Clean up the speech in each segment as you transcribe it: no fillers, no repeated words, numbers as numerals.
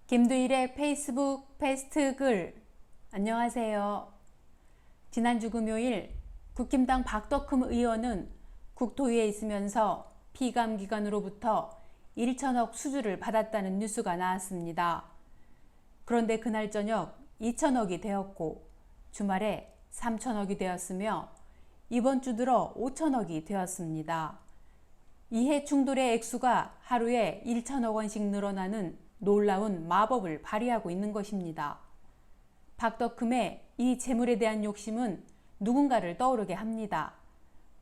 김두일의 페이스북 패스트 글. 안녕하세요. 지난주 금요일 국힘당 박덕흠 의원은 국토위에 있으면서 피감기관으로부터 1천억 수주를 받았다는 뉴스가 나왔습니다. 그런데 그날 저녁 2천억이 되었고 주말에 3천억이 되었으며 이번 주 들어 5천억이 되었습니다. 이해 충돌의 액수가 하루에 1천억 원씩 늘어나는 놀라운 마법을 발휘하고 있는 것입니다. 박덕흠의 이 재물에 대한 욕심은 누군가를 떠오르게 합니다.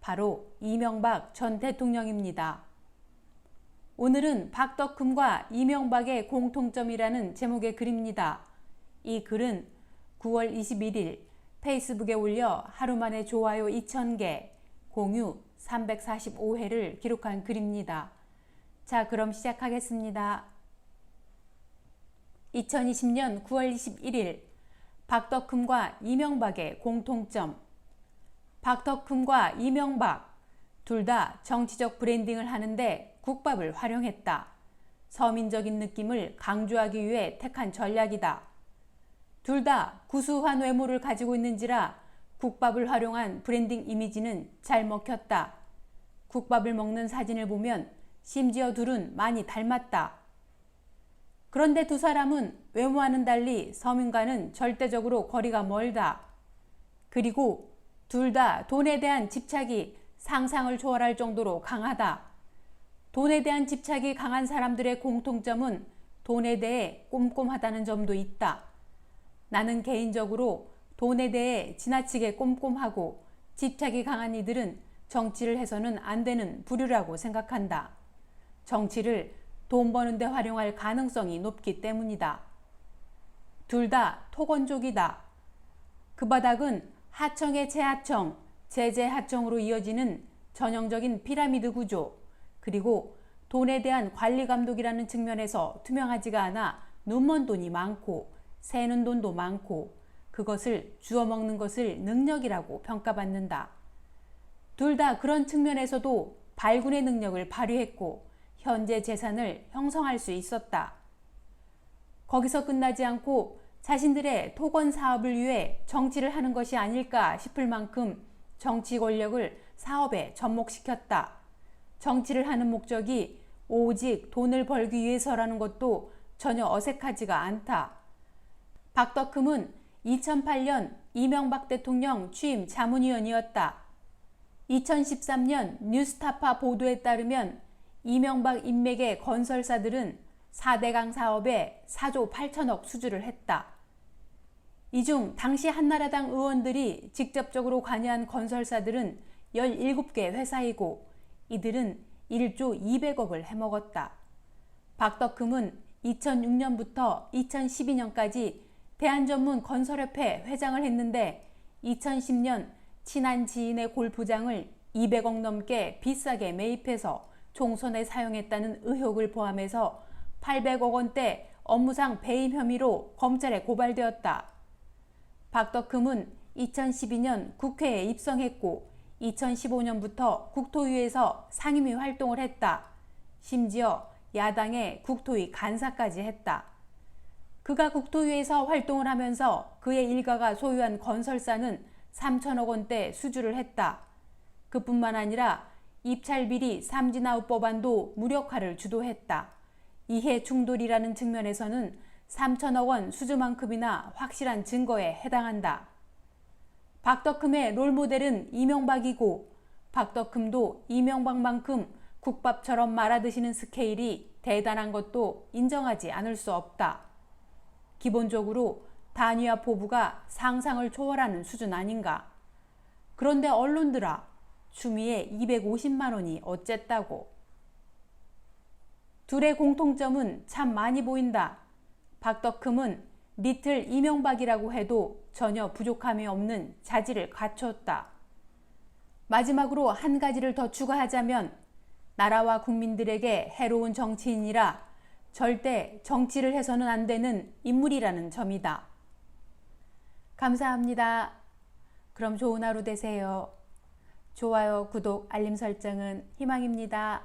바로 이명박 전 대통령입니다. 오늘은 박덕흠과 이명박의 공통점이라는 제목의 글입니다. 이 글은 9월 21일 페이스북에 올려 하루 만에 좋아요 2,000개, 공유 345회를 기록한 글입니다. 자, 그럼 시작하겠습니다. 2020년 9월 21일 박덕흠과 이명박의 공통점. 박덕흠과 이명박 둘 다 정치적 브랜딩을 하는데 국밥을 활용했다. 서민적인 느낌을 강조하기 위해 택한 전략이다. 둘 다 구수한 외모를 가지고 있는지라 국밥을 활용한 브랜딩 이미지는 잘 먹혔다. 국밥을 먹는 사진을 보면 심지어 둘은 많이 닮았다. 그런데 두 사람은 외모와는 달리 서민과는 절대적으로 거리가 멀다. 그리고 둘 다 돈에 대한 집착이 상상을 초월할 정도로 강하다. 돈에 대한 집착이 강한 사람들의 공통점은 돈에 대해 꼼꼼하다는 점도 있다. 나는 개인적으로 돈에 대해 지나치게 꼼꼼하고 집착이 강한 이들은 정치를 해서는 안 되는 부류라고 생각한다. 정치를 돈 버는 데 활용할 가능성이 높기 때문이다. 둘 다 토건족이다. 그 바닥은 하청의 재하청, 재재하청으로 이어지는 전형적인 피라미드 구조, 그리고 돈에 대한 관리 감독이라는 측면에서 투명하지가 않아 눈먼 돈이 많고 새는 돈도 많고 그것을 주워먹는 것을 능력이라고 평가받는다. 둘 다 그런 측면에서도 발군의 능력을 발휘했고 현재 재산을 형성할 수 있었다. 거기서 끝나지 않고 자신들의 토건 사업을 위해 정치를 하는 것이 아닐까 싶을 만큼 정치 권력을 사업에 접목시켰다. 정치를 하는 목적이 오직 돈을 벌기 위해서라는 것도 전혀 어색하지가 않다. 박덕흠은 2008년 이명박 대통령 취임 자문위원이었다. 2013년 뉴스타파 보도에 따르면 이명박 인맥의 건설사들은 4대강 사업에 4조 8천억 수주를 했다. 이 중 당시 한나라당 의원들이 직접적으로 관여한 건설사들은 17개 회사이고 이들은 1조 200억을 해먹었다. 박덕흠은 2006년부터 2012년까지 대한전문건설협회 회장을 했는데 2010년 친한 지인의 골프장을 200억 넘게 비싸게 매입해서 총선에 사용했다는 의혹을 포함해서 800억 원대 업무상 배임 혐의로 검찰에 고발되었다. 박덕흠은 2012년 국회에 입성했고 2015년부터 국토위에서 상임위 활동을 했다. 심지어 야당의 국토위 간사까지 했다. 그가 국토위에서 활동을 하면서 그의 일가가 소유한 건설사는 3천억 원대 수주를 했다. 그뿐만 아니라 입찰비리 삼진아웃 법안도 무력화를 주도했다. 이해 충돌이라는 측면에서는 3천억 원 수주만큼이나 확실한 증거에 해당한다. 박덕흠의 롤모델은 이명박이고 박덕흠도 이명박만큼 국밥처럼 말아드시는 스케일이 대단한 것도 인정하지 않을 수 없다. 기본적으로 단위와 포부가 상상을 초월하는 수준 아닌가. 그런데 언론들아, 추미애 250만 원이 어쨌다고. 둘의 공통점은 참 많이 보인다. 박덕흠은 리틀 이명박이라고 해도 전혀 부족함이 없는 자질을 갖췄다. 마지막으로 한 가지를 더 추가하자면 나라와 국민들에게 해로운 정치인이라 절대 정치를 해서는 안 되는 인물이라는 점이다. 감사합니다. 그럼 좋은 하루 되세요. 좋아요, 구독, 알림 설정은 희망입니다.